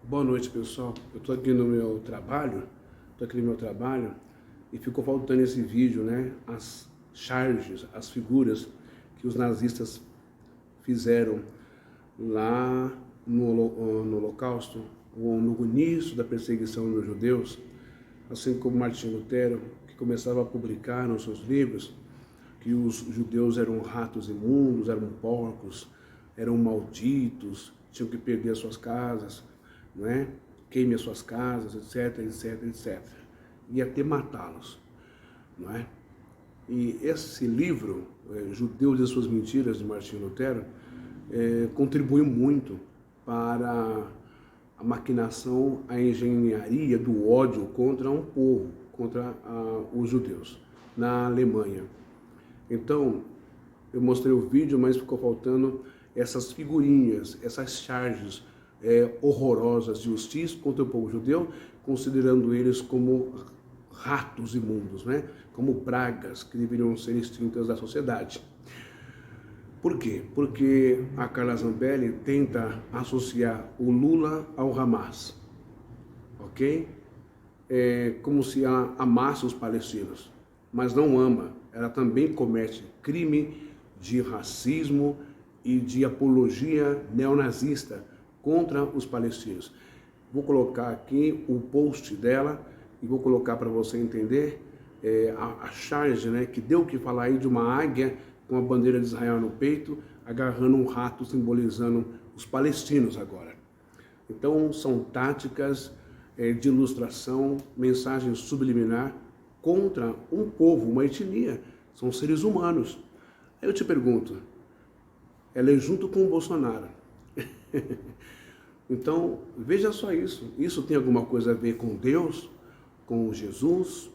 Boa noite, pessoal. Eu estou aqui no meu trabalho, e ficou faltando esse vídeo, né? As charges, as figuras que os nazistas fizeram lá no Holocausto, ou no início da perseguição dos judeus, assim como Martinho Lutero, que começava a publicar nos seus livros que os judeus eram ratos imundos, eram porcos, eram malditos, tinham que perder as suas casas, não é? Queime as suas casas, etc, etc, etc. E até matá-los, não é? E esse livro, Judeus e Suas Mentiras, de Martinho Lutero, contribuiu muito para a maquinação, a engenharia do ódio contra um povo, contra os judeus, na Alemanha. Então, eu mostrei o vídeo, mas ficou faltando essas figurinhas, essas charges horrorosas de hostis contra o povo judeu, considerando eles como ratos imundos, né? Como pragas que deveriam ser extintas da sociedade. Por quê? Porque a Carla Zambelli tenta associar o Lula ao Hamas, ok? Como se ela amasse os palestinos, mas não ama. Ela também comete crime de racismo e de apologia neonazista contra os palestinos. Vou colocar aqui o post dela e vou colocar para você entender a charge, né, que deu o que falar aí de uma águia com a bandeira de Israel no peito, agarrando um rato simbolizando os palestinos agora. Então são táticas de ilustração, mensagem subliminar contra um povo, uma etnia, são seres humanos. Aí eu te pergunto, ela é junto com o Bolsonaro. Então, veja só isso. Isso tem alguma coisa a ver com Deus? Com Jesus?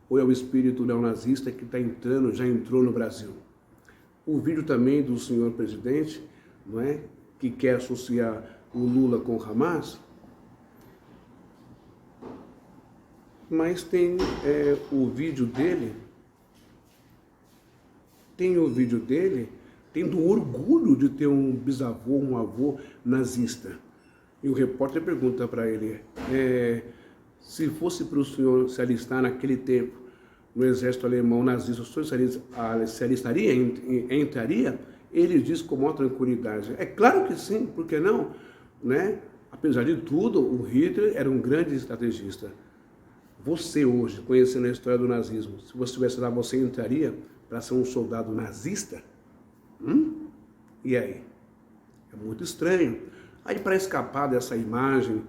Ou é o espírito neonazista que está entrando, já entrou no Brasil? O vídeo também do senhor presidente, não é? Que quer associar o Lula com o Hamas. Mas tem o vídeo dele, tendo orgulho de ter um bisavô, um avô nazista. E o repórter pergunta para ele, se fosse para o senhor se alistar naquele tempo no exército alemão nazista, o senhor se alistaria, entraria? Ele diz com maior tranquilidade, é claro que sim, por que não? Né? Apesar de tudo, o Hitler era um grande estrategista. Você hoje, conhecendo a história do nazismo, se você estivesse lá, você entraria para ser um soldado nazista? E aí? É muito estranho. Aí, para escapar dessa imagem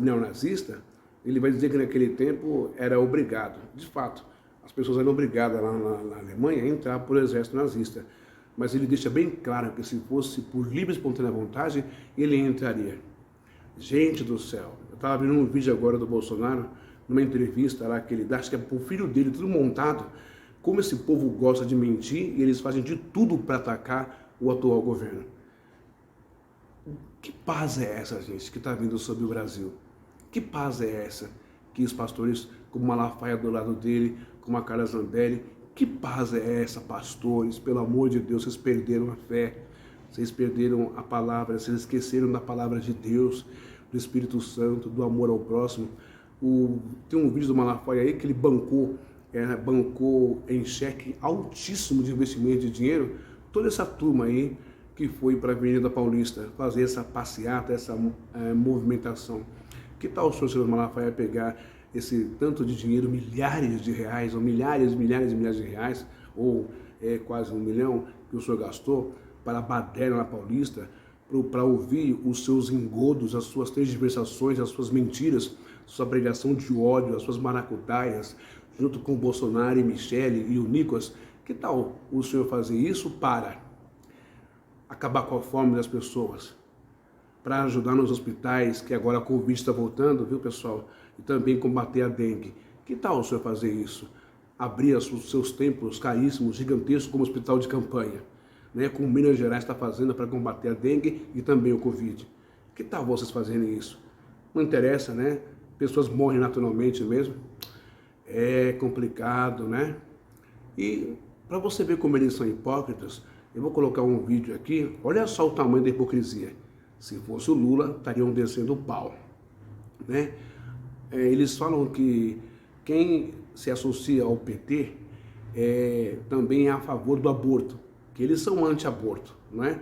neonazista, ele vai dizer que naquele tempo era obrigado. De fato, as pessoas eram obrigadas lá na Alemanha a entrar por exército nazista. Mas ele deixa bem claro que se fosse por livre e espontânea vontade, ele entraria. Gente do céu, eu estava vendo um vídeo agora do Bolsonaro, numa entrevista lá que ele dá, acho que é pro filho dele, tudo montado, como esse povo gosta de mentir e eles fazem de tudo para atacar o atual governo. Que paz é essa, gente, que está vindo sobre o Brasil? Que paz é essa que os pastores, como Malafaia do lado dele, como a Carla Zambelli, que paz é essa, pastores? Pelo amor de Deus, vocês perderam a fé, vocês perderam a palavra, vocês esqueceram da palavra de Deus, do Espírito Santo, do amor ao próximo. Tem um vídeo do Malafaia aí que ele bancou em cheque altíssimo de investimento de dinheiro, toda essa turma aí que foi para a Avenida Paulista fazer essa passeata, essa movimentação. Que tal o senhor Malafaia pegar esse tanto de dinheiro, milhares de reais, ou milhares e milhares de reais, ou quase 1 milhão que o senhor gastou para a baderna na Paulista, para ouvir os seus engodos, as suas tergiversações, as suas mentiras, sua pregação de ódio, as suas maracutaias, junto com o Bolsonaro e Michele e o Nicolas? Que tal o senhor fazer isso para acabar com a fome das pessoas, para ajudar nos hospitais, que agora a Covid está voltando, viu, pessoal? E também combater a dengue. Que tal o senhor fazer isso? Abrir os seus templos caríssimos, gigantescos, como hospital de campanha, né? Como Minas Gerais está fazendo para combater a dengue e também o Covid. Que tal vocês fazerem isso? Não interessa, né? Pessoas morrem naturalmente mesmo. É complicado, né? E para você ver como eles são hipócritas, eu vou colocar um vídeo aqui. Olha só o tamanho da hipocrisia. Se fosse o Lula, estariam descendo o pau, né? Eles falam que quem se associa ao PT também é a favor do aborto, que eles são anti-aborto, não é?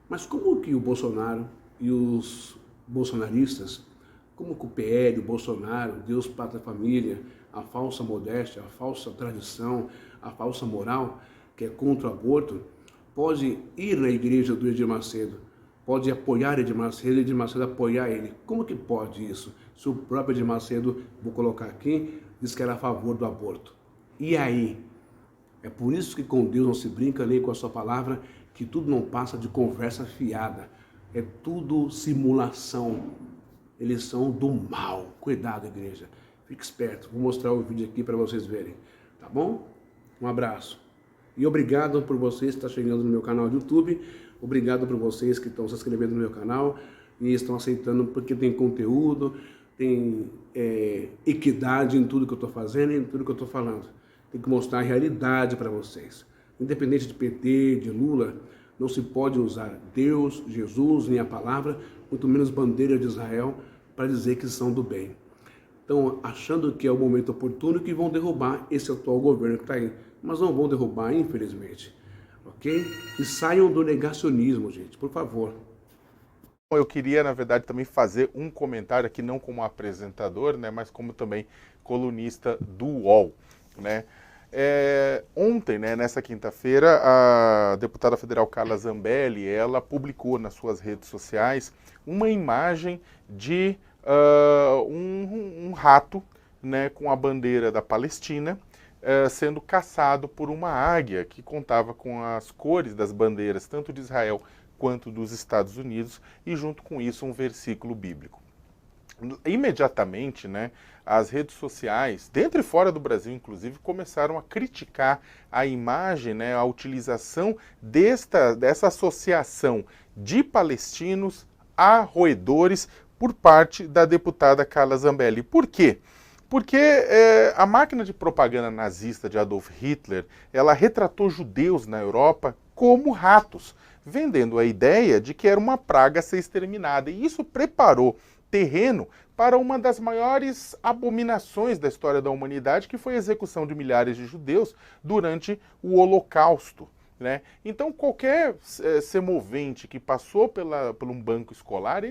Mas como que o Bolsonaro e os bolsonaristas, como que o PL, o Bolsonaro, Deus, Pátria, Família, a falsa modéstia, a falsa tradição, a falsa moral, que é contra o aborto, pode ir na igreja do Edir Macedo, pode apoiar Edir Macedo e Edir Macedo apoiar ele? Como que pode isso? Se o próprio Edir Macedo, vou colocar aqui, diz que era a favor do aborto. E aí? É por isso que com Deus não se brinca, nem com a sua palavra, que tudo não passa de conversa fiada. É tudo simulação. Eles são do mal. Cuidado, igreja. Fique esperto. Vou mostrar o vídeo aqui para vocês verem. Tá bom? Um abraço. E obrigado por vocês que estão chegando no meu canal do YouTube. Obrigado por vocês que estão se inscrevendo no meu canal e estão aceitando porque tem conteúdo, tem equidade em tudo que eu estou fazendo e em tudo que eu estou falando. Tem que mostrar a realidade para vocês. Independente de PT, de Lula, não se pode usar Deus, Jesus, nem a palavra, muito menos bandeira de Israel, para dizer que são do bem. Então, achando que é o momento oportuno, que vão derrubar esse atual governo que está aí. Mas não vão derrubar, infelizmente. Ok? E saiam do negacionismo, gente, por favor. Eu queria, na verdade, também fazer um comentário aqui, não como apresentador, né, mas como também colunista do UOL, né? Ontem, né, nessa quinta-feira, a deputada federal Carla Zambelli, ela publicou nas suas redes sociais uma imagem de um rato, né, com a bandeira da Palestina, sendo caçado por uma águia que contava com as cores das bandeiras, tanto de Israel quanto dos Estados Unidos, e junto com isso um versículo bíblico. Imediatamente, né, as redes sociais, dentro e fora do Brasil, inclusive, começaram a criticar a imagem, né, a utilização dessa associação de palestinos a roedores por parte da deputada Carla Zambelli. Por quê? Porque a máquina de propaganda nazista de Adolf Hitler, ela retratou judeus na Europa como ratos, vendendo a ideia de que era uma praga a ser exterminada. E isso preparou terreno para uma das maiores abominações da história da humanidade, que foi a execução de milhares de judeus durante o Holocausto, né? Então qualquer semovente que passou por um banco escolar,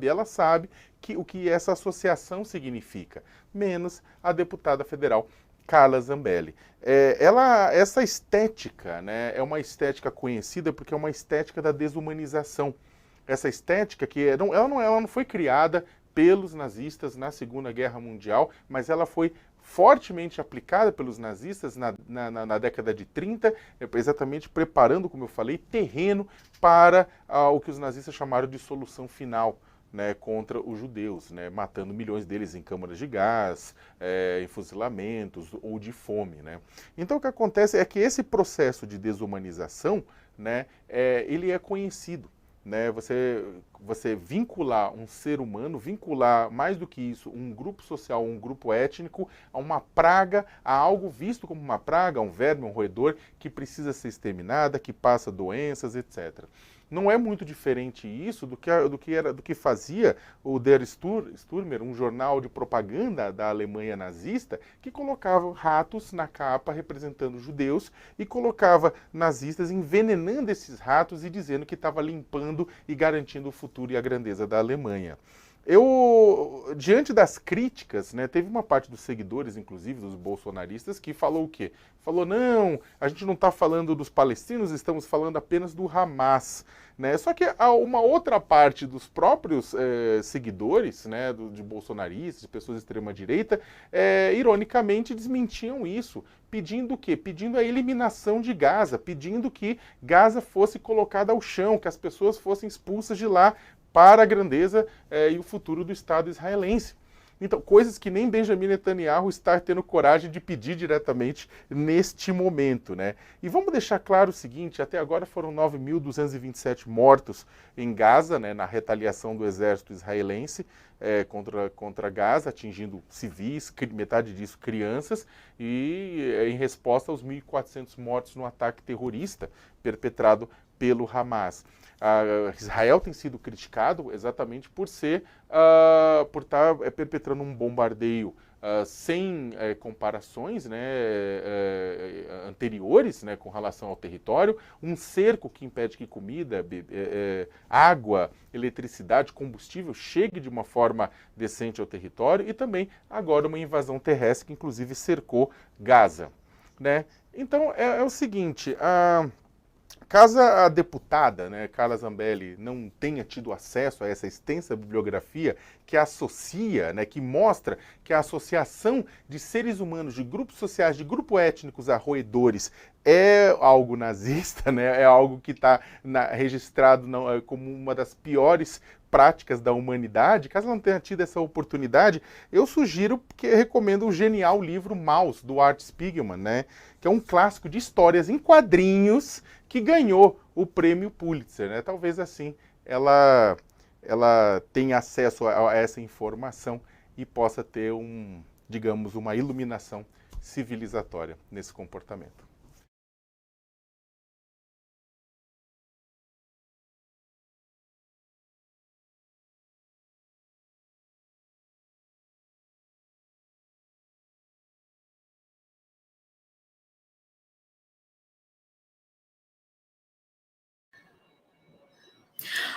ela sabe o que essa associação significa, menos a deputada federal Carla Zambelli. Essa estética, né, é uma estética conhecida porque é uma estética da desumanização. Essa estética que ela não foi criada pelos nazistas na Segunda Guerra Mundial, mas ela foi fortemente aplicada pelos nazistas na década de 30, exatamente preparando, como eu falei, terreno para o que os nazistas chamaram de solução final, né, contra os judeus, né, matando milhões deles em câmaras de gás, em fuzilamentos ou de fome, né. Então o que acontece é que esse processo de desumanização, né, ele é conhecido. Né, você vincular um ser humano, vincular mais do que isso, um grupo social, um grupo étnico, a uma praga, a algo visto como uma praga, um verme, um roedor, que precisa ser exterminada, que passa doenças, etc. Não é muito diferente isso do que fazia o Der Stürmer, um jornal de propaganda da Alemanha nazista, que colocava ratos na capa representando judeus e colocava nazistas envenenando esses ratos e dizendo que estava limpando e garantindo o futuro e a grandeza da Alemanha. Diante das críticas, né, teve uma parte dos seguidores, inclusive dos bolsonaristas, que falou o quê? Falou, não, a gente não está falando dos palestinos, estamos falando apenas do Hamas. Né? Só que uma outra parte dos próprios seguidores, né, de bolsonaristas, de pessoas de extrema-direita, ironicamente desmentiam isso, pedindo o quê? Pedindo a eliminação de Gaza, pedindo que Gaza fosse colocada ao chão, que as pessoas fossem expulsas de lá, para a grandeza e o futuro do Estado israelense. Então, coisas que nem Benjamin Netanyahu está tendo coragem de pedir diretamente neste momento, né? E vamos deixar claro o seguinte, até agora foram 9.227 mortos em Gaza, né, na retaliação do exército israelense contra Gaza, atingindo civis, metade disso crianças, e em resposta aos 1.400 mortos no ataque terrorista perpetrado pelo Hamas. Israel tem sido criticado exatamente por estar perpetrando um bombardeio sem comparações, né, anteriores, né, com relação ao território, um cerco que impede que comida, água, eletricidade, combustível chegue de uma forma decente ao território, e também agora uma invasão terrestre que inclusive cercou Gaza, né? Então é o seguinte, caso a deputada, né, Carla Zambelli, não tenha tido acesso a essa extensa bibliografia que associa, né, que mostra que a associação de seres humanos, de grupos sociais, de grupos étnicos a roedores é algo nazista, né, é algo que está registrado como uma das piores práticas da humanidade. Caso não tenha tido essa oportunidade, eu sugiro, que recomendo o genial livro Maus, do Art Spiegelman, né, que é um clássico de histórias em quadrinhos que ganhou o prêmio Pulitzer, né? Talvez assim ela tenha acesso a essa informação e possa ter digamos, uma iluminação civilizatória nesse comportamento.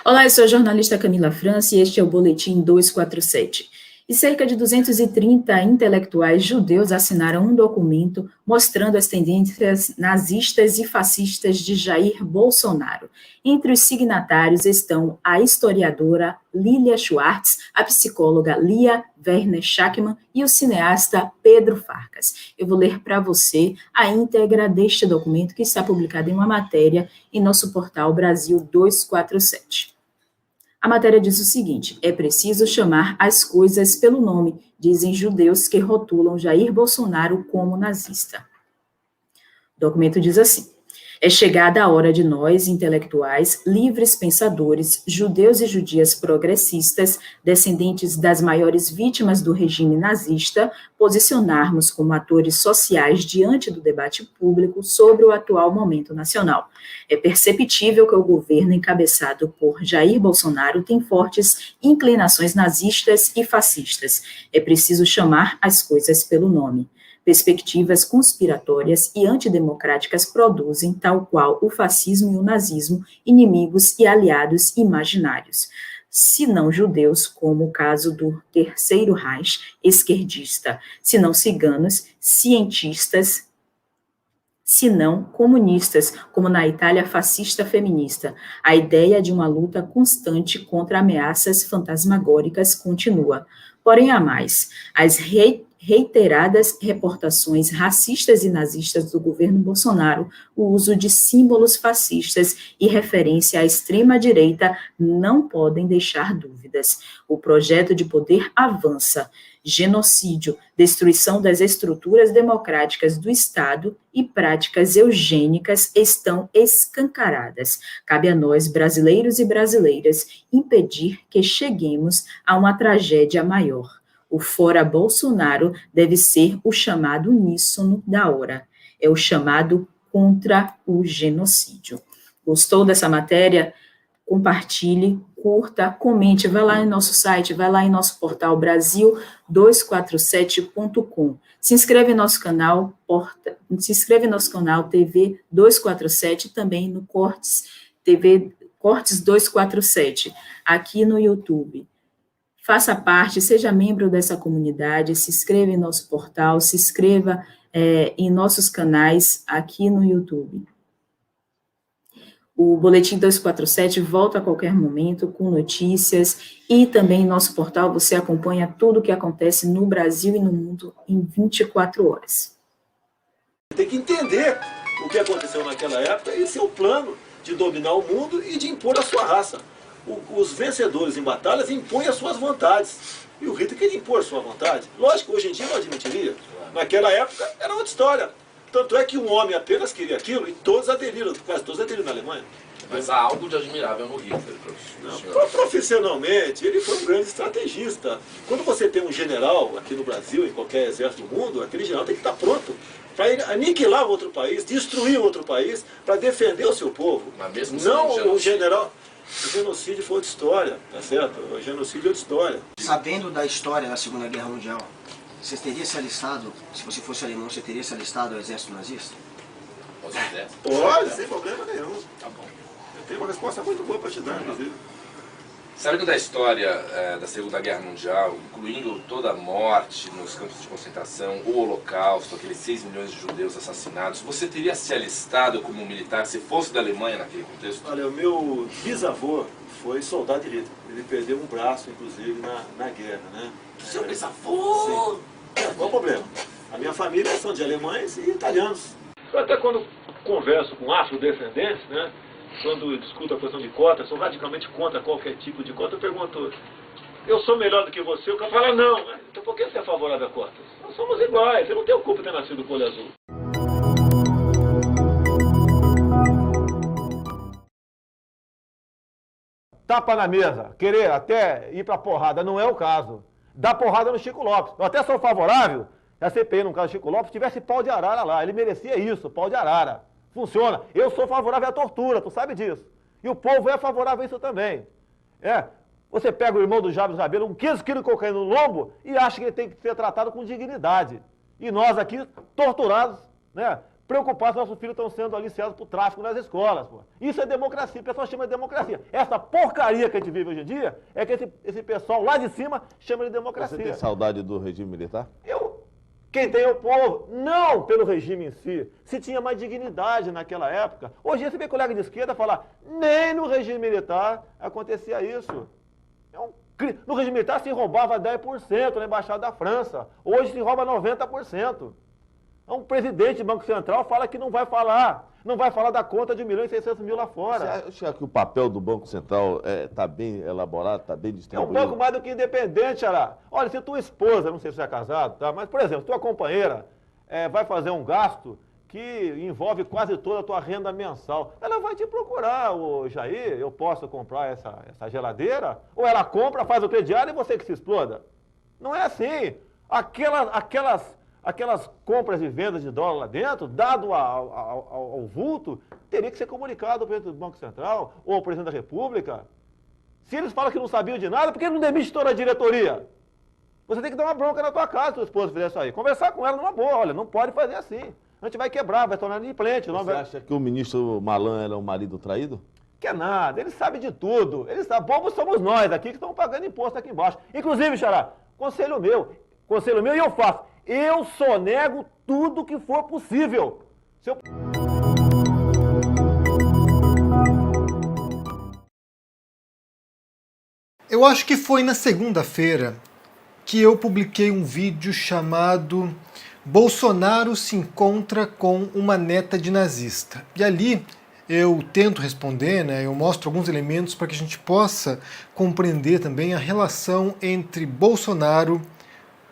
Olá, eu sou a jornalista Camila França e este é o Boletim 247. E cerca de 230 intelectuais judeus assinaram um documento mostrando as tendências nazistas e fascistas de Jair Bolsonaro. Entre os signatários estão a historiadora Lilia Schwartz, a psicóloga Lia Werner Schachmann e o cineasta Pedro Farkas. Eu vou ler para você a íntegra deste documento, que está publicado em uma matéria em nosso portal Brasil 247. A matéria diz o seguinte: é preciso chamar as coisas pelo nome, dizem judeus que rotulam Jair Bolsonaro como nazista. O documento diz assim: é chegada a hora de nós, intelectuais, livres pensadores, judeus e judias progressistas, descendentes das maiores vítimas do regime nazista, posicionarmos como atores sociais diante do debate público sobre o atual momento nacional. É perceptível que o governo encabeçado por Jair Bolsonaro tem fortes inclinações nazistas e fascistas. É preciso chamar as coisas pelo nome. Perspectivas conspiratórias e antidemocráticas produzem, tal qual o fascismo e o nazismo, inimigos e aliados imaginários, se não judeus, como o caso do Terceiro Reich esquerdista, se não ciganos, cientistas, se não comunistas, como na Itália fascista feminista. A ideia de uma luta constante contra ameaças fantasmagóricas continua. Porém, há mais. As reiteradas reportações racistas e nazistas do governo Bolsonaro, o uso de símbolos fascistas e referência à extrema-direita não podem deixar dúvidas. O projeto de poder avança. Genocídio, destruição das estruturas democráticas do Estado e práticas eugênicas estão escancaradas. Cabe a nós, brasileiros e brasileiras, impedir que cheguemos a uma tragédia maior. O fora Bolsonaro deve ser o chamado uníssono da hora. É o chamado contra o genocídio. Gostou dessa matéria? Compartilhe, curta, comente, vai lá em nosso site, vai lá em nosso portal Brasil247.com. Se inscreve em nosso canal, TV 247, também no Cortes TV Cortes 247, aqui no YouTube. Faça parte, seja membro dessa comunidade, se inscreva em nosso portal, se inscreva em nossos canais aqui no YouTube. O Boletim 247 volta a qualquer momento com notícias e também em nosso portal você acompanha tudo o que acontece no Brasil e no mundo em 24 horas. Tem que entender o que aconteceu naquela época e seu plano de dominar o mundo e de impor a sua raça. Os vencedores em batalhas impõem as suas vontades. E o Hitler queria impor a sua vontade. Lógico, hoje em dia não admitiria. Naquela época era outra história. Tanto é que um homem apenas queria aquilo e todos aderiram, quase todos aderiram na Alemanha. Mas há algo de admirável no Hitler, professor. Profissionalmente, ele foi um grande estrategista. Quando você tem um general aqui no Brasil, em qualquer exército do mundo, aquele general tem que estar pronto para aniquilar outro país, destruir outro país, para defender o seu povo. Mas mesmo não o general... O genocídio foi outra história, tá certo? O genocídio é outra história. Sabendo da história da Segunda Guerra Mundial, você teria se alistado, se você fosse alemão, você teria se alistado ao exército nazista? Pode, sem problema nenhum. Tá bom. Eu tenho uma resposta muito boa para te dar, inclusive. Sabendo da história da Segunda Guerra Mundial, incluindo toda a morte nos campos de concentração, o Holocausto, aqueles 6 milhões de judeus assassinados, você teria se alistado como militar se fosse da Alemanha naquele contexto? Olha, o meu bisavô foi soldado de Hitler. Ele perdeu um braço, inclusive, na guerra, né? Seu bisavô! Sim. Qual o problema? A minha família são de alemães e italianos. Eu até quando converso com afrodescendentes, né? Quando discuto a questão de cota, sou radicalmente contra qualquer tipo de cota. Eu pergunto, eu sou melhor do que você? O cara fala, não. Então por que você é favorável a cotas? Nós somos iguais, eu não tenho culpa de ter nascido com olho azul. Tapa na mesa, querer até ir pra porrada, não é o caso. Dá porrada no Chico Lopes. Eu até sou favorável, a CPI, no caso do Chico Lopes, tivesse pau de arara lá. Ele merecia isso, pau de arara. Funciona. Eu sou favorável à tortura, tu sabe disso. E o povo é favorável a isso também. Você pega o irmão do Jabes Rabelo, um 15 quilos de cocaína no lombo, e acha que ele tem que ser tratado com dignidade. E nós aqui, torturados, né? Preocupados, nossos filhos estão sendo aliciados por tráfico nas escolas. Pô. Isso é democracia, o pessoal chama de democracia. Essa porcaria que a gente vive hoje em dia, é que esse pessoal lá de cima chama de democracia. Você tem saudade do regime militar? Quem tem é o povo, não pelo regime em si. Se tinha mais dignidade naquela época. Hoje em dia você vê colega de esquerda falar, nem no regime militar acontecia isso. No regime militar se roubava 10% na Embaixada da França. Hoje se rouba 90%. Um presidente do Banco Central fala que não vai falar da conta de 1.600.000 lá fora. Você acha que o papel do Banco Central está bem elaborado, está bem É um distribuído? banco mais do que independente, Ará. Olha, se tua esposa, não sei se você é casado, tá? Mas, por exemplo, tua companheira vai fazer um gasto que envolve quase toda a tua renda mensal, ela vai te procurar, ô Jair, eu posso comprar essa geladeira? Ou ela compra, faz o crediário e você que se exploda? Não é assim. Aquelas compras e vendas de dólar lá dentro, dado ao vulto, teria que ser comunicado ao presidente do Banco Central ou ao presidente da República. Se eles falam que não sabiam de nada, por que não demite toda a diretoria? Você tem que dar uma bronca na tua casa se tua esposa fizer isso aí. Conversar com ela numa boa, olha, não pode fazer assim. A gente vai quebrar, vai tornar inadimplente. Você acha que o ministro Malan era um marido traído? Que é nada, ele sabe de tudo. Ele sabe, bobos somos nós aqui que estamos pagando imposto aqui embaixo. Inclusive, Xará, conselho meu e eu faço. Eu só nego tudo que for possível. Eu acho que foi na segunda-feira que eu publiquei um vídeo chamado Bolsonaro se encontra com uma neta de nazista. E ali eu tento responder, né, eu mostro alguns elementos para que a gente possa compreender também a relação entre Bolsonaro,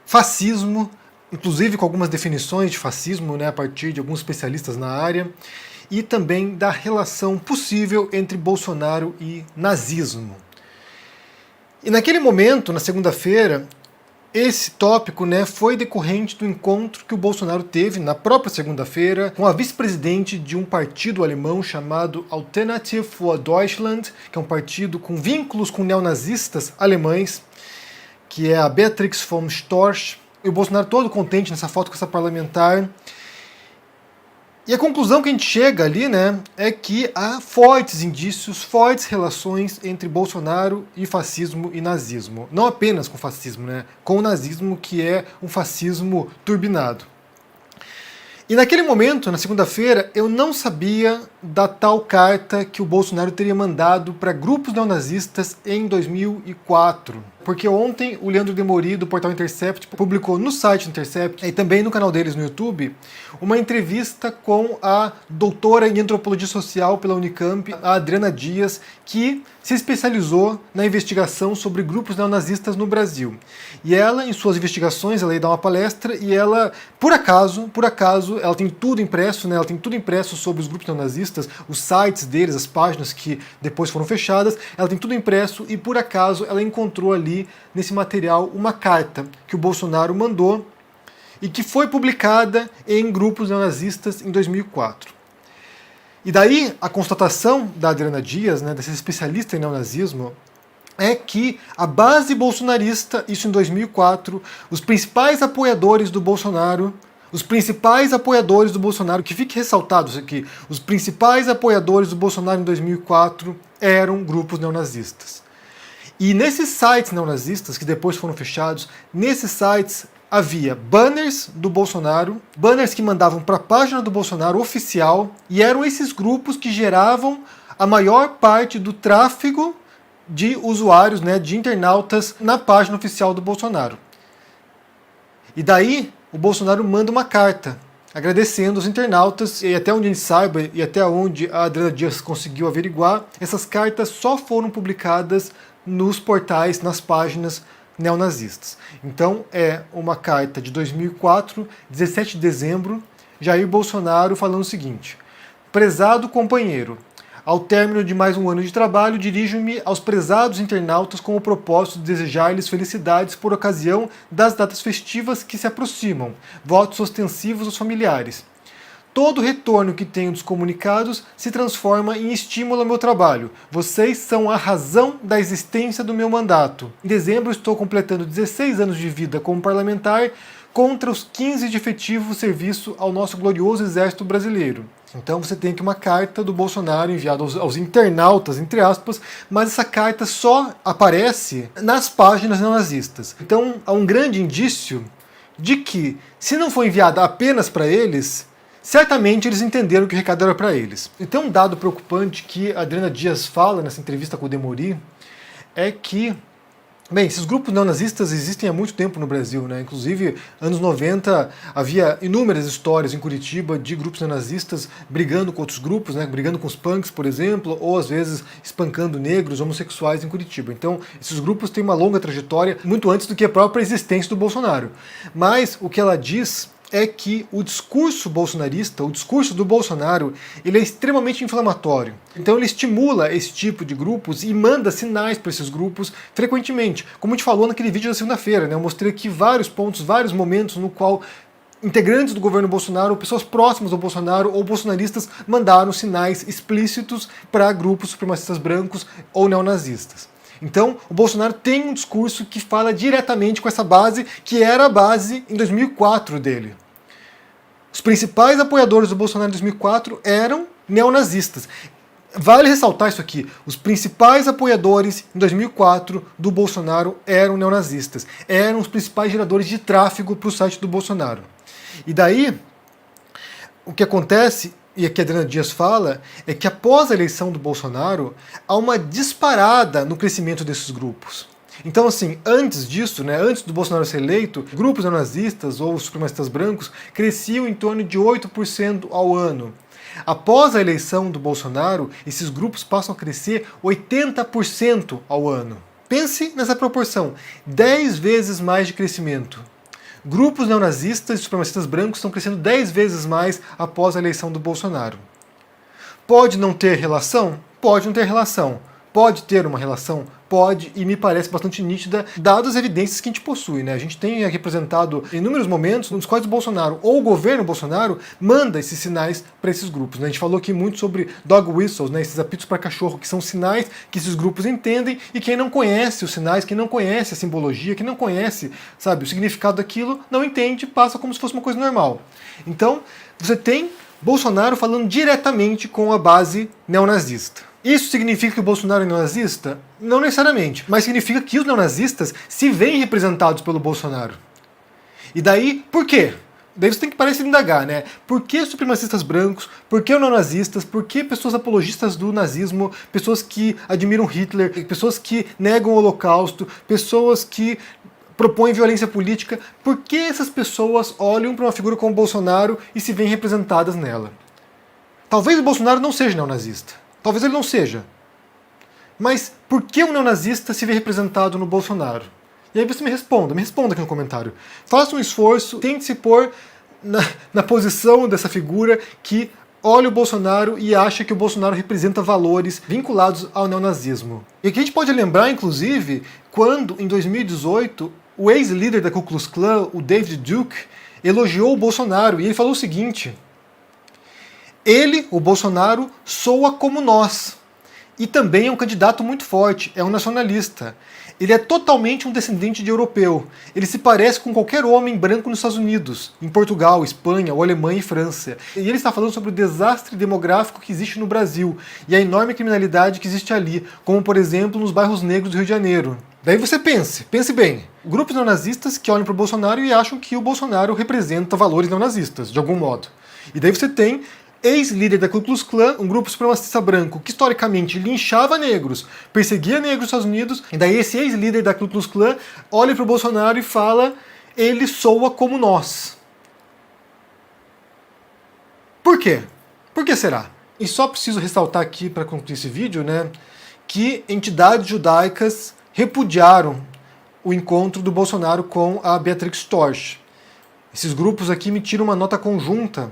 fascismo, inclusive com algumas definições de fascismo, né, a partir de alguns especialistas na área, e também da relação possível entre Bolsonaro e nazismo. E naquele momento, na segunda-feira, esse tópico, né, foi decorrente do encontro que o Bolsonaro teve na própria segunda-feira com a vice-presidente de um partido alemão chamado Alternative für Deutschland, que é um partido com vínculos com neonazistas alemães, que é a Beatrix von Storch. E o Bolsonaro todo contente nessa foto com essa parlamentar. E a conclusão que a gente chega ali, né, é que há fortes indícios, fortes relações entre Bolsonaro e fascismo e nazismo. Não apenas com fascismo, né, com o nazismo, que é um fascismo turbinado. E naquele momento, na segunda-feira, eu não sabia da tal carta que o Bolsonaro teria mandado para grupos neonazistas em 2004. Porque ontem o Leandro Demori, do portal Intercept, publicou no site Intercept e também no canal deles no YouTube, uma entrevista com a doutora em antropologia social pela Unicamp, a Adriana Dias, que se especializou na investigação sobre grupos neonazistas no Brasil. E ela, em suas investigações, ela ia dar uma palestra e ela, por acaso, ela tem tudo impresso, né? Ela tem tudo impresso sobre os grupos neonazistas, os sites deles, as páginas que depois foram fechadas, ela tem tudo impresso e, por acaso, ela encontrou ali, nesse material, uma carta que o Bolsonaro mandou e que foi publicada em grupos neonazistas em 2004. E daí a constatação da Adriana Dias, né, dessa especialista em neonazismo, é que a base bolsonarista, isso em 2004, os principais apoiadores do Bolsonaro, que fique ressaltado isso aqui, os principais apoiadores do Bolsonaro em 2004 eram grupos neonazistas. E nesses sites neonazistas, que depois foram fechados, nesses sites havia banners do Bolsonaro, banners que mandavam para a página do Bolsonaro oficial, e eram esses grupos que geravam a maior parte do tráfego de usuários, né, de internautas na página oficial do Bolsonaro. E daí o Bolsonaro manda uma carta agradecendo os internautas, e até onde a gente saiba, e até onde a Adriana Dias conseguiu averiguar, essas cartas só foram publicadas nos portais, nas páginas neonazistas. Então é uma carta de 2004, 17 de dezembro, Jair Bolsonaro falando o seguinte: prezado companheiro, ao término de mais um ano de trabalho, dirijo-me aos prezados internautas com o propósito de desejar-lhes felicidades por ocasião das datas festivas que se aproximam, votos ostensivos aos familiares. Todo retorno que tenho dos comunicados se transforma em estímulo ao meu trabalho. Vocês são a razão da existência do meu mandato. Em dezembro estou completando 16 anos de vida como parlamentar contra os 15 de efetivo serviço ao nosso glorioso exército brasileiro. Então você tem aqui uma carta do Bolsonaro enviada aos internautas, entre aspas, mas essa carta só aparece nas páginas neonazistas. Então há um grande indício de que, se não foi enviada apenas para eles, certamente eles entenderam que o recado era para eles. Então um dado preocupante que a Adriana Dias fala nessa entrevista com o Demori é que, bem, esses grupos neonazistas existem há muito tempo no Brasil, né? Inclusive, anos 90, havia inúmeras histórias em Curitiba de grupos neonazistas brigando com outros grupos, né? Brigando com os punks, por exemplo, ou às vezes espancando negros, homossexuais em Curitiba. Então, esses grupos têm uma longa trajetória, muito antes do que a própria existência do Bolsonaro. Mas o que ela diz é que o discurso bolsonarista, o discurso do Bolsonaro, ele é extremamente inflamatório. Então ele estimula esse tipo de grupos e manda sinais para esses grupos frequentemente. Como a gente falou naquele vídeo da segunda-feira, né? Eu mostrei aqui vários pontos, vários momentos no qual integrantes do governo Bolsonaro, pessoas próximas ao Bolsonaro ou bolsonaristas mandaram sinais explícitos para grupos supremacistas brancos ou neonazistas. Então, o Bolsonaro tem um discurso que fala diretamente com essa base, que era a base em 2004 dele. Os principais apoiadores do Bolsonaro em 2004 eram neonazistas. Vale ressaltar isso aqui, os principais apoiadores em 2004 do Bolsonaro eram neonazistas, eram os principais geradores de tráfego para o site do Bolsonaro. E daí, o que acontece, e aqui a Adriana Dias fala, é que após a eleição do Bolsonaro, há uma disparada no crescimento desses grupos. Então, assim, antes disso, né, antes do Bolsonaro ser eleito, grupos neonazistas ou supremacistas brancos cresciam em torno de 8% ao ano. Após a eleição do Bolsonaro, esses grupos passam a crescer 80% ao ano. Pense nessa proporção, 10 vezes mais de crescimento. Grupos neonazistas e supremacistas brancos estão crescendo 10 vezes mais após a eleição do Bolsonaro. Pode não ter relação? Pode não ter relação. Pode ter uma relação? Pode, e me parece bastante nítida, dadas as evidências que a gente possui, né? A gente tem representado inúmeros momentos nos quais o Bolsonaro, ou o governo Bolsonaro, manda esses sinais para esses grupos, né? A gente falou aqui muito sobre dog whistles, né? Esses apitos para cachorro, que são sinais que esses grupos entendem, e quem não conhece os sinais, quem não conhece a simbologia, quem não conhece, sabe, o significado daquilo, não entende, passa como se fosse uma coisa normal. Então, você tem Bolsonaro falando diretamente com a base neonazista. Isso significa que o Bolsonaro é neonazista? Não necessariamente, mas significa que os neonazistas se veem representados pelo Bolsonaro. E daí, por quê? Daí você tem que parar de indagar, né? Por que supremacistas brancos? Por que neonazistas? Por que pessoas apologistas do nazismo? Pessoas que admiram Hitler? Pessoas que negam o Holocausto? Pessoas que propõem violência política? Por que essas pessoas olham para uma figura como o Bolsonaro e se veem representadas nela? Talvez o Bolsonaro não seja neonazista. Talvez ele não seja. Mas por que um neonazista se vê representado no Bolsonaro? E aí você me responda aqui no comentário. Faça um esforço, tente se pôr na posição dessa figura que olha o Bolsonaro e acha que o Bolsonaro representa valores vinculados ao neonazismo. E aqui a gente pode lembrar, inclusive, quando, em 2018, o ex-líder da Ku Klux Klan, o David Duke, elogiou o Bolsonaro, e ele falou o seguinte: Ele, o Bolsonaro, soa como nós. E também é um candidato muito forte, é um nacionalista. Ele é totalmente um descendente de europeu. Ele se parece com qualquer homem branco nos Estados Unidos, em Portugal, Espanha, ou Alemanha e França. E ele está falando sobre o desastre demográfico que existe no Brasil e a enorme criminalidade que existe ali, como por exemplo nos bairros negros do Rio de Janeiro. Daí você pense bem. Grupos neonazistas que olham para o Bolsonaro e acham que o Bolsonaro representa valores neonazistas, de algum modo. E daí você tem ex-líder da Ku Klux Klan, um grupo supremacista branco que historicamente linchava negros, perseguia negros nos Estados Unidos, e daí esse ex-líder da Ku Klux Klan olha para o Bolsonaro e fala: ele soa como nós. Por quê? Por que será? E só preciso ressaltar aqui para concluir esse vídeo, né, que entidades judaicas repudiaram o encontro do Bolsonaro com a Beatrix Torch. Esses grupos aqui emitiram uma nota conjunta.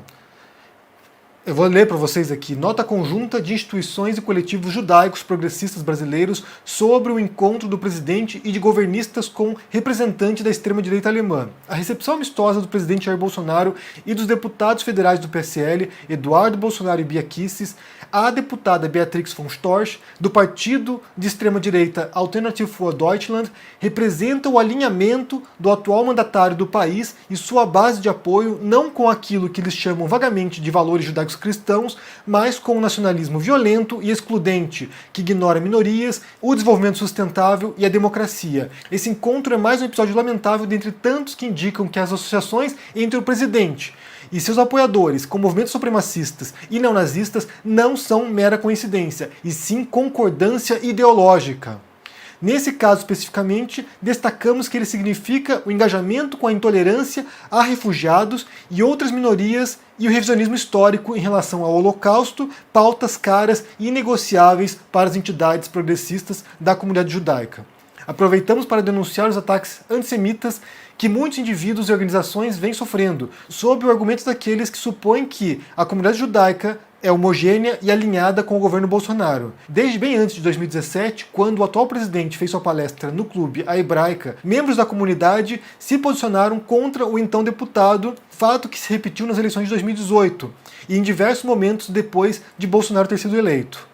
Eu vou ler para vocês aqui. Nota conjunta de instituições e coletivos judaicos progressistas brasileiros sobre o encontro do presidente e de governistas com representante da extrema-direita alemã. A recepção amistosa do presidente Jair Bolsonaro e dos deputados federais do PSL, Eduardo Bolsonaro e Bia Kicis, a deputada Beatrix von Storch, do partido de extrema-direita Alternative for Deutschland, representa o alinhamento do atual mandatário do país e sua base de apoio não com aquilo que eles chamam vagamente de valores judaicos cristãos, mas com o nacionalismo violento e excludente, que ignora minorias, o desenvolvimento sustentável e a democracia. Esse encontro é mais um episódio lamentável dentre tantos que indicam que as associações entre o presidente e seus apoiadores com movimentos supremacistas e neonazistas não são mera coincidência, e sim concordância ideológica. Nesse caso especificamente, destacamos que ele significa o engajamento com a intolerância a refugiados e outras minorias e o revisionismo histórico em relação ao Holocausto, pautas caras e inegociáveis para as entidades progressistas da comunidade judaica. Aproveitamos para denunciar os ataques antissemitas que muitos indivíduos e organizações vêm sofrendo, sob o argumento daqueles que supõem que a comunidade judaica é homogênea e alinhada com o governo Bolsonaro. Desde bem antes de 2017, quando o atual presidente fez sua palestra no clube A Hebraica, membros da comunidade se posicionaram contra o então deputado, fato que se repetiu nas eleições de 2018 e em diversos momentos depois de Bolsonaro ter sido eleito.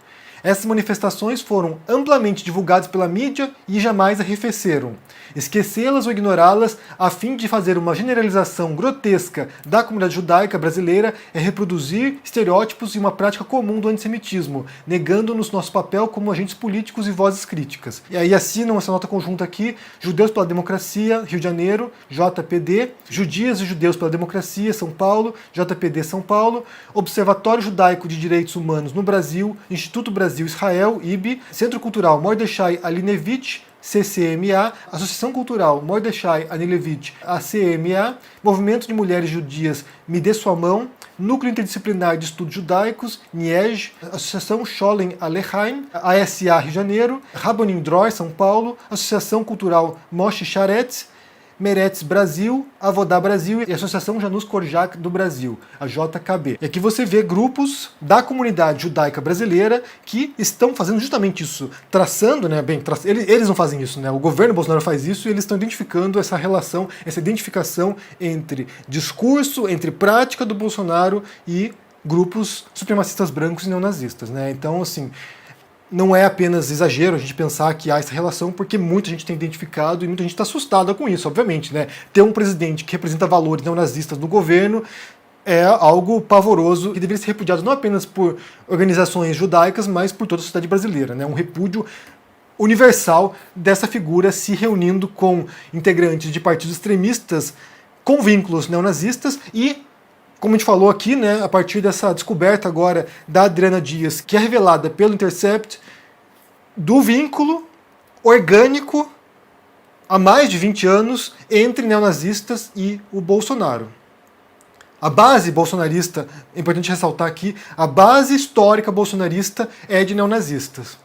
Essas manifestações foram amplamente divulgadas pela mídia e jamais arrefeceram. Esquecê-las ou ignorá-las a fim de fazer uma generalização grotesca da comunidade judaica brasileira é reproduzir estereótipos e uma prática comum do antissemitismo, negando-nos nosso papel como agentes políticos e vozes críticas. E aí assinam essa nota conjunta aqui: Judeus pela Democracia, Rio de Janeiro, JPD, Judias e Judeus pela Democracia, São Paulo, JPD São Paulo, Observatório Judaico de Direitos Humanos no Brasil, Instituto Brasil-Israel, IB, Centro Cultural Mordechai Alinevich, CCMA, Associação Cultural Mordechai Alinevich, ACMA, Movimento de Mulheres Judias Me Dê Sua Mão, Núcleo Interdisciplinar de Estudos Judaicos, NIEJ, Associação Scholem Alehaim, ASA Rio de Janeiro, Rabbonim Dror São Paulo, Associação Cultural Moshe Sharetz, Meretz Brasil, Avodá Brasil e Associação Janus Korjak do Brasil, a JKB. E aqui você vê grupos da comunidade judaica brasileira que estão fazendo justamente isso, traçando, né, eles não fazem isso, né, o governo Bolsonaro faz isso e eles estão identificando essa relação, essa identificação entre discurso, entre prática do Bolsonaro e grupos supremacistas brancos e neonazistas, né, então assim, não é apenas exagero a gente pensar que há essa relação, porque muita gente tem identificado e muita gente está assustada com isso, obviamente, né? Ter um presidente que representa valores neonazistas no governo é algo pavoroso e deveria ser repudiado não apenas por organizações judaicas, mas por toda a sociedade brasileira, né? Um repúdio universal dessa figura se reunindo com integrantes de partidos extremistas com vínculos neonazistas e, como a gente falou aqui, né, a partir dessa descoberta agora da Adriana Dias, que é revelada pelo Intercept, do vínculo orgânico há mais de 20 anos entre neonazistas e o Bolsonaro. A base bolsonarista, é importante ressaltar aqui, a base histórica bolsonarista é de neonazistas.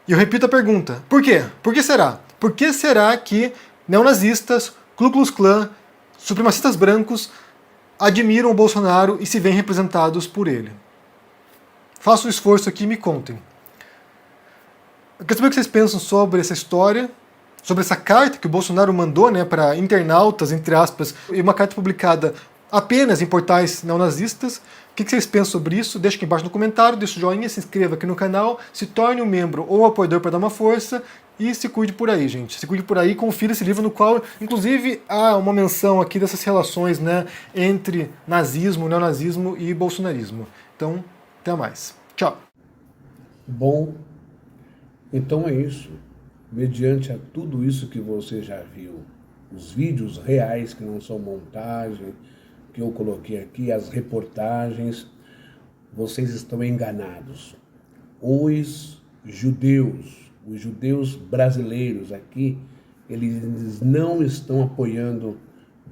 E eu repito a pergunta, por quê? Por que será? Por que será que neonazistas, Ku Klux Klan, supremacistas brancos admiram o Bolsonaro e se veem representados por ele? Façam um esforço aqui e me contem. Eu quero saber o que vocês pensam sobre essa história, sobre essa carta que o Bolsonaro mandou, né, para internautas, entre aspas, e uma carta publicada apenas em portais neonazistas. O que vocês pensam sobre isso? Deixa aqui embaixo no comentário, deixa o joinha, se inscreva aqui no canal, se torne um membro ou apoiador para dar uma força e se cuide por aí, gente. Se cuide por aí, confira esse livro no qual, inclusive, há uma menção aqui dessas relações, né, entre nazismo, neonazismo e bolsonarismo. Então, até mais. Tchau. Bom, então é isso. Mediante a tudo isso que você já viu, os vídeos reais que não são montagem, que eu coloquei aqui, as reportagens, vocês estão enganados. Os judeus brasileiros aqui, eles não estão apoiando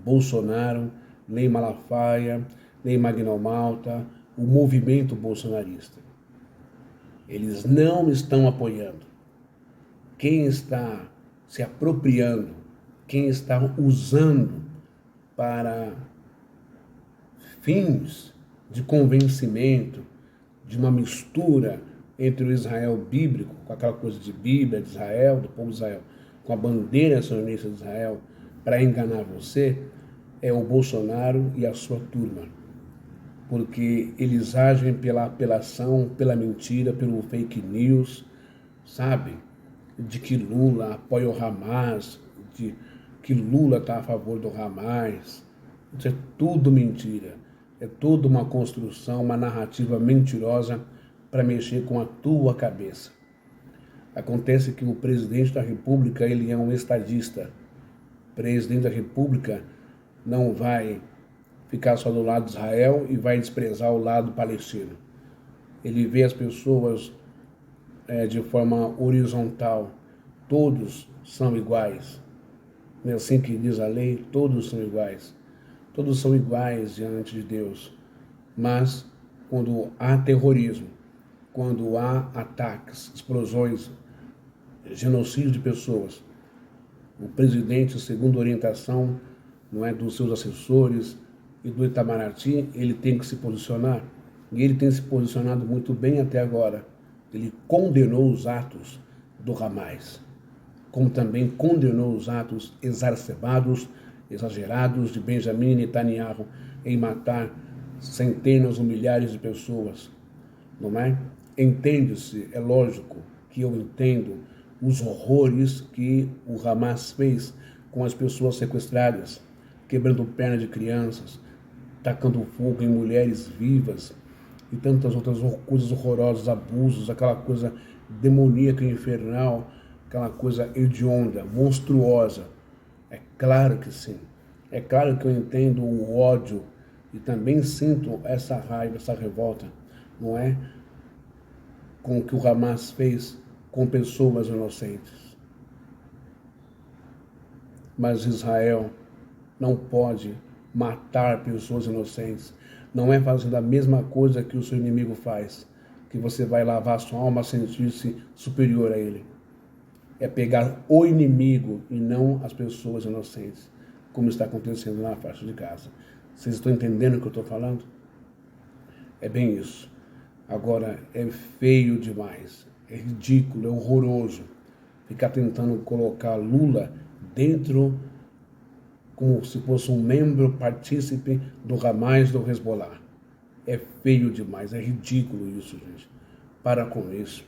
Bolsonaro, nem Malafaia, nem Magno Malta, o movimento bolsonarista. Eles não estão apoiando. Quem está se apropriando, quem está usando para fins de convencimento, de uma mistura entre o Israel bíblico, com aquela coisa de Bíblia, de Israel, do povo de Israel, com a bandeira sionista de Israel, para enganar você, é o Bolsonaro e a sua turma. Porque eles agem pela apelação, pela mentira, pelo fake news, sabe? De que Lula apoia o Hamas, de que Lula está a favor do Hamas. Isso é tudo mentira. É toda uma construção, uma narrativa mentirosa para mexer com a tua cabeça. Acontece que o presidente da República, ele é um estadista. O presidente da República não vai ficar só do lado de Israel e vai desprezar o lado palestino. Ele vê as pessoas de forma horizontal. Todos são iguais. Não é assim que diz a lei? Todos são iguais. Todos são iguais diante de Deus. Mas quando há terrorismo, quando há ataques, explosões, genocídio de pessoas, o presidente, segundo a orientação, não é, dos seus assessores e do Itamaraty, ele tem que se posicionar. E ele tem se posicionado muito bem até agora. Ele condenou os atos do Hamas, como também condenou os atos exacerbados, exagerados de Benjamin Netanyahu em matar centenas ou milhares de pessoas, não é? Entende-se, é lógico que eu entendo os horrores que o Hamas fez com as pessoas sequestradas, quebrando perna de crianças, tacando fogo em mulheres vivas e tantas outras coisas horrorosas, abusos, aquela coisa demoníaca, infernal, aquela coisa hedionda, monstruosa. É claro que sim. É claro que eu entendo o ódio e também sinto essa raiva, essa revolta, não é? Com o que o Hamas fez com pessoas inocentes. Mas Israel não pode matar pessoas inocentes. Não é fazendo a mesma coisa que o seu inimigo faz, que você vai lavar sua alma a sentir-se superior a ele. É pegar o inimigo e não as pessoas inocentes, como está acontecendo na faixa de Gaza. Vocês estão entendendo o que eu estou falando? É bem isso. Agora, é feio demais, é ridículo, é horroroso ficar tentando colocar Lula dentro como se fosse um membro partícipe do Hamas, do Hezbollah. É feio demais, é ridículo isso, gente. Para com isso.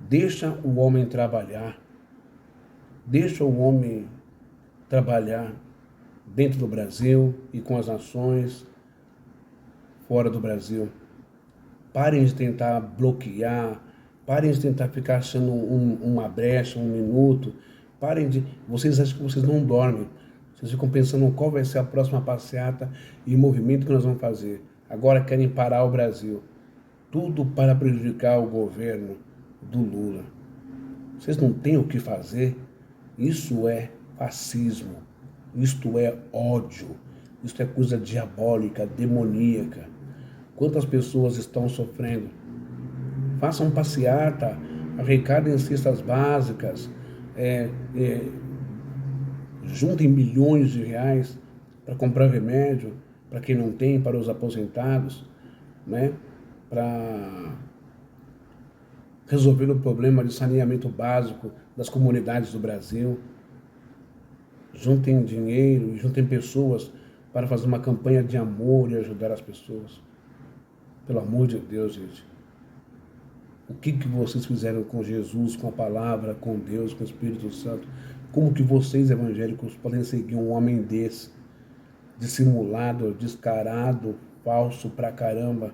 Deixa o homem trabalhar. Deixa o homem trabalhar dentro do Brasil e com as nações fora do Brasil. Parem de tentar bloquear, parem de tentar ficar achando uma brecha, um minuto. Parem de... Vocês acham que vocês não dormem. Vocês ficam pensando qual vai ser a próxima passeata e movimento que nós vamos fazer. Agora querem parar o Brasil. Tudo para prejudicar o governo do Lula. Vocês não têm o que fazer? Isso é fascismo. Isto é ódio. Isto é coisa diabólica, demoníaca. Quantas pessoas estão sofrendo? Façam passeata, arrecadem cestas básicas, juntem milhões de reais para comprar remédio, para quem não tem, para os aposentados, né? Para resolver o problema de saneamento básico das comunidades do Brasil. Juntem dinheiro, juntem pessoas para fazer uma campanha de amor e ajudar as pessoas. Pelo amor de Deus, gente. O que vocês fizeram com Jesus, com a palavra, com Deus, com o Espírito Santo? Como que vocês, evangélicos, podem seguir um homem desse? Dissimulado, descarado, falso pra caramba.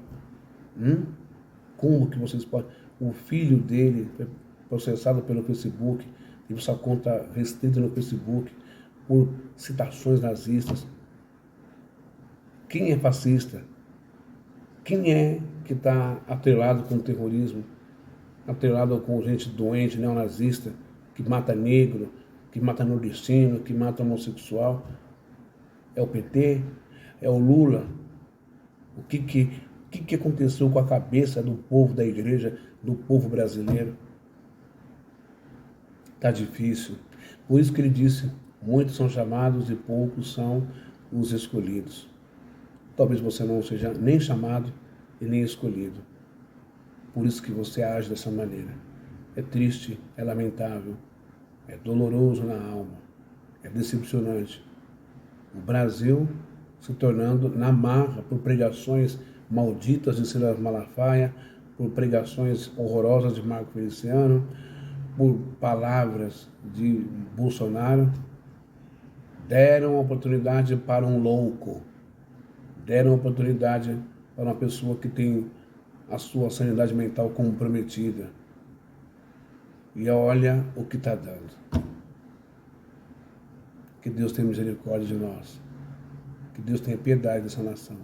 Como que vocês podem... O filho dele foi processado pelo Facebook, teve sua conta restrita no Facebook por citações nazistas. Quem é fascista? Quem é que está atrelado com o terrorismo? Atrelado com gente doente, neonazista, que mata negro, que mata nordestino, que mata homossexual? É o PT? É o Lula? O que aconteceu com a cabeça do povo da igreja, do povo brasileiro? Está difícil. Por isso que ele disse, muitos são chamados e poucos são os escolhidos. Talvez você não seja nem chamado e nem escolhido. Por isso que você age dessa maneira. É triste, é lamentável, é doloroso na alma, é decepcionante. O Brasil se tornando na marra por pregações malditas de Silas Malafaia, por pregações horrorosas de Marco Feliciano, por palavras de Bolsonaro, deram oportunidade para um louco, deram oportunidade para uma pessoa que tem a sua sanidade mental comprometida. E olha o que está dando. Que Deus tenha misericórdia de nós. Que Deus tenha piedade dessa nação.